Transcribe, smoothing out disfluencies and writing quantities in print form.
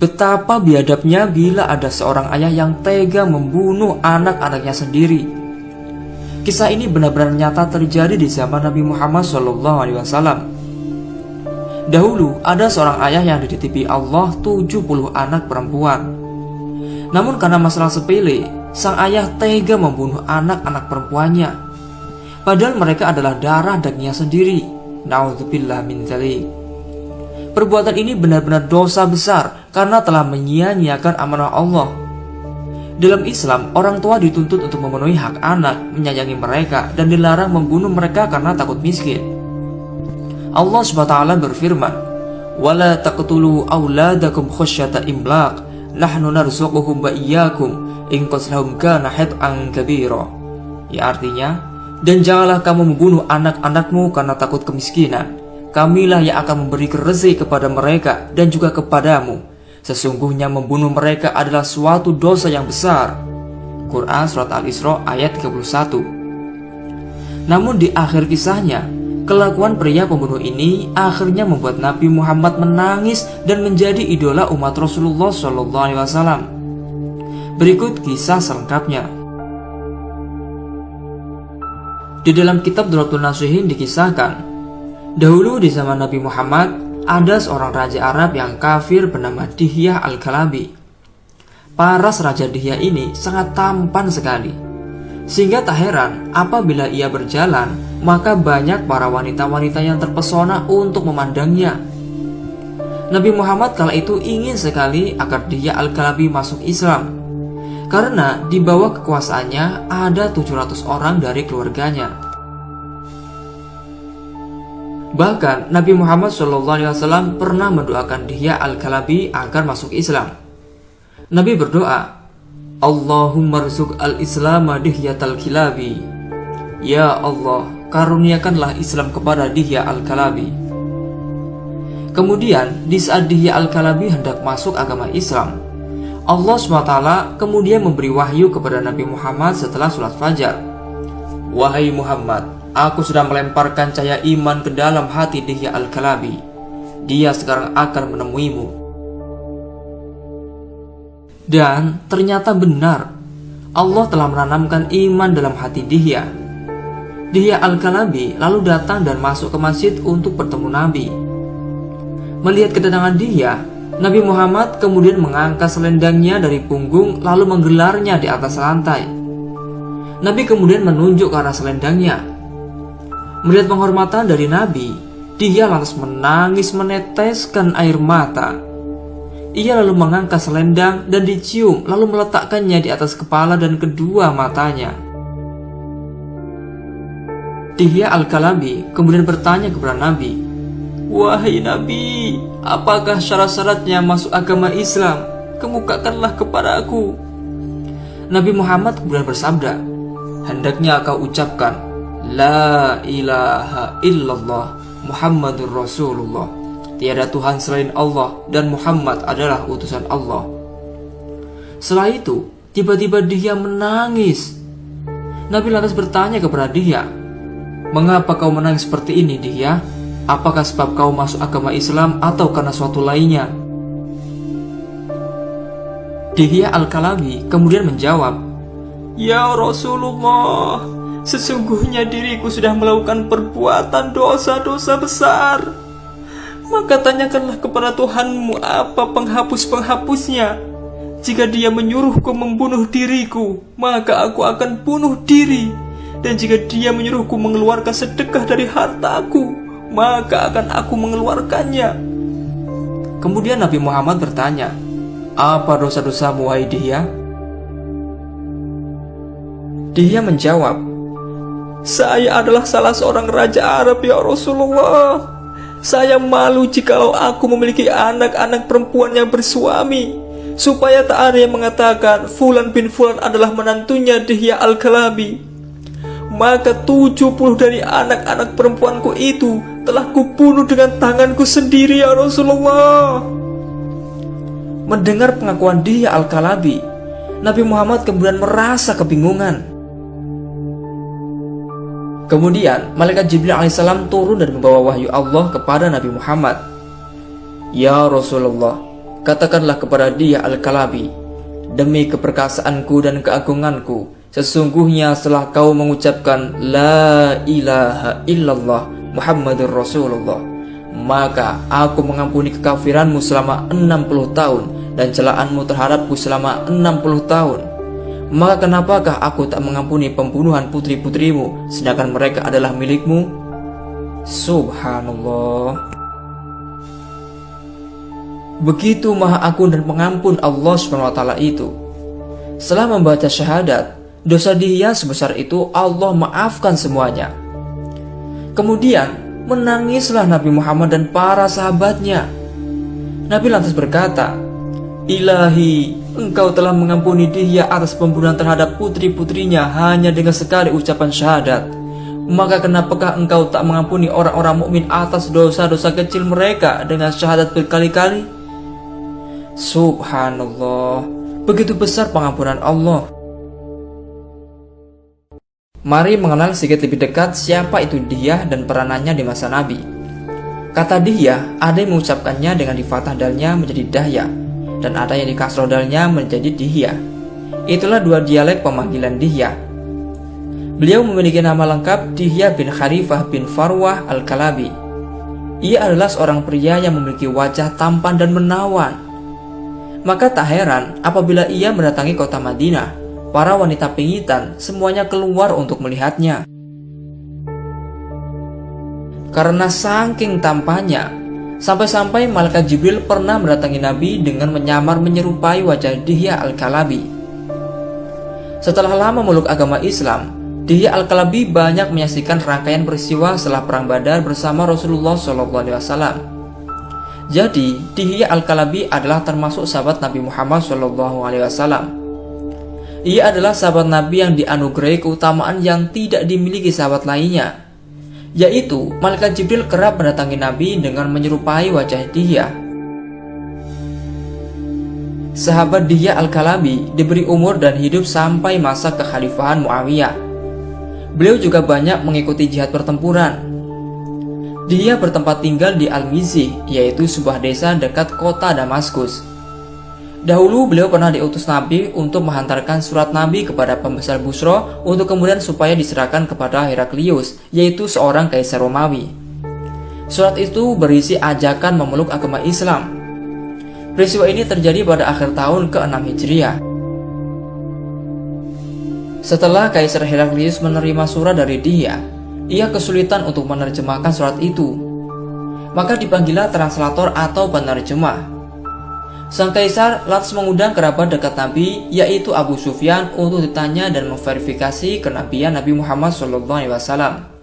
Betapa biadabnya bila ada seorang ayah yang tega membunuh anak-anaknya sendiri. Kisah ini benar-benar nyata terjadi di zaman Nabi Muhammad SAW. Dahulu ada seorang ayah yang dititipi Allah 70 anak perempuan. Namun karena masalah sepele, sang ayah tega membunuh anak-anak perempuannya, padahal mereka adalah darah dagingnya sendiri. Na'udzubillah min dzalik. Perbuatan ini benar-benar dosa besar karena telah menyia-nyiakan amanah Allah. Dalam Islam, orang tua dituntut untuk memenuhi hak anak, menyayangi mereka, dan dilarang membunuh mereka karena takut miskin. Allah SWT berfirman, "Wala taqtulu auladakum khasyata imlaq, nahnu narzuquhum wa iyyakum, in qaslahum kana hit'an kabira." Ya, artinya, dan janganlah kamu membunuh anak-anakmu karena takut kemiskinan. Kamilah yang akan memberi rezeki kepada mereka dan juga kepadamu. Sesungguhnya membunuh mereka adalah suatu dosa yang besar. Quran Surat Al-Isra ayat 31. Namun di akhir kisahnya, kelakuan pria pembunuh ini akhirnya membuat Nabi Muhammad menangis dan menjadi idola umat Rasulullah SAW. Berikut kisah selengkapnya. Di dalam kitab Durratun Nasihin dikisahkan, dahulu di zaman Nabi Muhammad, ada seorang raja Arab yang kafir bernama Dihyah Al-Kalabi. Paras Raja Dihyah ini sangat tampan sekali, sehingga tak heran apabila ia berjalan, maka banyak para wanita-wanita yang terpesona untuk memandangnya. Nabi Muhammad kala itu ingin sekali agar Dihyah Al-Kalabi masuk Islam, karena di bawah kekuasaannya ada 700 orang dari keluarganya. Bahkan Nabi Muhammad SAW pernah mendoakan Dihyah Al-Kalabi agar masuk Islam. Nabi berdoa, "Allahumma rzuq al-Islama Dihyah Al-Kalabi." Ya Allah, karuniakanlah Islam kepada Dihyah Al-Kalabi. Kemudian di saat Dihyah Al-Kalabi hendak masuk agama Islam, Allah SWT kemudian memberi wahyu kepada Nabi Muhammad setelah sholat fajar. "Wahai Muhammad, aku sudah melemparkan cahaya iman ke dalam hati Dihyah Al-Kalabi. Dia sekarang akan menemuimu." Dan ternyata benar, Allah telah menanamkan iman dalam hati Dihyah. Dihyah Al-Kalabi lalu datang dan masuk ke masjid untuk bertemu Nabi. Melihat kedatangan Dihyah, Nabi Muhammad kemudian mengangkat selendangnya dari punggung lalu menggelarnya di atas lantai. Nabi kemudian menunjuk ke arah selendangnya. Melihat penghormatan dari Nabi, Dihyah lantas menangis meneteskan air mata. Ia lalu mengangkat selendang dan dicium, lalu meletakkannya di atas kepala dan kedua matanya. Dihyah Al-Kalabi kemudian bertanya kepada Nabi, "Wahai Nabi, apakah syarat-syaratnya masuk agama Islam? Kemukakanlah kepada aku." Nabi Muhammad kemudian bersabda, "Hendaknya kau ucapkan, La ilaha illallah Muhammadur Rasulullah. Tiada Tuhan selain Allah dan Muhammad adalah utusan Allah." Setelah itu, tiba-tiba Dihyah menangis. Nabi lantas bertanya kepada Dihyah, "Mengapa kau menangis seperti ini, Dihyah? Apakah sebab kau masuk agama Islam atau karena suatu lainnya?" Dihyah Al-Kalabi kemudian menjawab, "Ya Rasulullah, sesungguhnya diriku sudah melakukan perbuatan dosa-dosa besar. Maka tanyakanlah kepada Tuhanmu apa penghapus-penghapusnya. Jika dia menyuruhku membunuh diriku, maka aku akan bunuh diri. Dan jika dia menyuruhku mengeluarkan sedekah dari hartaku, maka akan aku mengeluarkannya." Kemudian Nabi Muhammad bertanya, "Apa dosa-dosamu, wahai Dihyah?" Dihyah menjawab, "Saya adalah salah seorang raja Arab, ya Rasulullah. Saya malu jikalau aku memiliki anak-anak perempuan yang bersuami, supaya tak ada yang mengatakan Fulan bin Fulan adalah menantunya Dihyah Al-Kalabi. Maka 70 dari anak-anak perempuanku itu telah kubunuh dengan tanganku sendiri, ya Rasulullah." Mendengar pengakuan Dihyah Al-Kalabi, Nabi Muhammad kemudian merasa kebingungan. Kemudian malaikat Jibril alaihissalam turun dan membawa wahyu Allah kepada Nabi Muhammad. "Ya Rasulullah, Katakanlah kepada dia Al-Kalabi, demi keperkasaanku dan keagunganku, sesungguhnya setelah kau mengucapkan La ilaha illallah Muhammadur Rasulullah, maka aku mengampuni kekafiranmu selama 60 tahun dan celaanmu terhadapku selama 60 tahun. Maka kenapakah aku tak mengampuni pembunuhan putri-putrimu sedangkan mereka adalah milikmu? Subhanallah. Begitu maha agung dan pengampun Allah SWT itu. Setelah membaca syahadat, dosa dia sebesar itu Allah maafkan semuanya. Kemudian menangislah Nabi Muhammad dan para sahabatnya. Nabi lantas berkata, Ilahi, Engkau telah mengampuni dia atas pembunuhan terhadap putri-putrinya hanya dengan sekali ucapan syahadat. Maka kenapakah Engkau tak mengampuni orang-orang mukmin atas dosa-dosa kecil mereka dengan syahadat berkali-kali? Subhanallah, begitu besar pengampunan Allah. Mari mengenal sedikit lebih dekat siapa itu Dihiyah dan peranannya di masa Nabi. Kata Dihiyah, ada yang mengucapkannya dengan difathah dalnya menjadi Dahya, dan ada yang dikasroh dalnya menjadi Dihiyah. Itulah dua dialek pemanggilan Dihiyah. Beliau memiliki nama lengkap Dihiyah bin Kharifah bin Farwah Al-Kalabi. Ia adalah seorang pria yang memiliki wajah tampan dan menawan. Maka tak heran apabila ia mendatangi kota Madinah, para wanita pingitan semuanya keluar untuk melihatnya. Karena saking tampannya, sampai-sampai malaikat Jibril pernah mendatangi Nabi dengan menyamar menyerupai wajah Dihiyah Al-Kalabi. Setelah lama memeluk agama Islam, Dihiyah Al-Kalabi banyak menyaksikan rangkaian peristiwa setelah perang Badar bersama Rasulullah SAW. Jadi, Dihiyah Al-Kalabi adalah termasuk sahabat Nabi Muhammad SAW. Ia adalah sahabat Nabi yang dianugerahi keutamaan yang tidak dimiliki sahabat lainnya, yaitu malaikat Jibril kerap mendatangi Nabi dengan menyerupai wajah Dihiyah. Sahabat Dihiyah Al-Kalabi diberi umur dan hidup sampai masa kekhalifahan Muawiyah. Beliau juga banyak mengikuti jihad pertempuran. Dihiyah bertempat tinggal di Al-Mizzi, yaitu sebuah desa dekat kota Damaskus. Dahulu beliau pernah diutus Nabi untuk menghantarkan surat Nabi kepada pembesar Busra untuk kemudian supaya diserahkan kepada Heraklius, yaitu seorang kaisar Romawi. Surat itu berisi ajakan memeluk agama Islam. Peristiwa ini terjadi pada akhir tahun ke-6 Hijriah. Setelah Kaisar Heraklius menerima surat dari Dihiyah, ia kesulitan untuk menerjemahkan surat itu. Maka dipanggillah translator atau penerjemah. Sang kaisar lantas mengundang kerabat dekat Nabi, yaitu Abu Sufyan, untuk ditanya dan memverifikasi kenabian Nabi Muhammad SAW.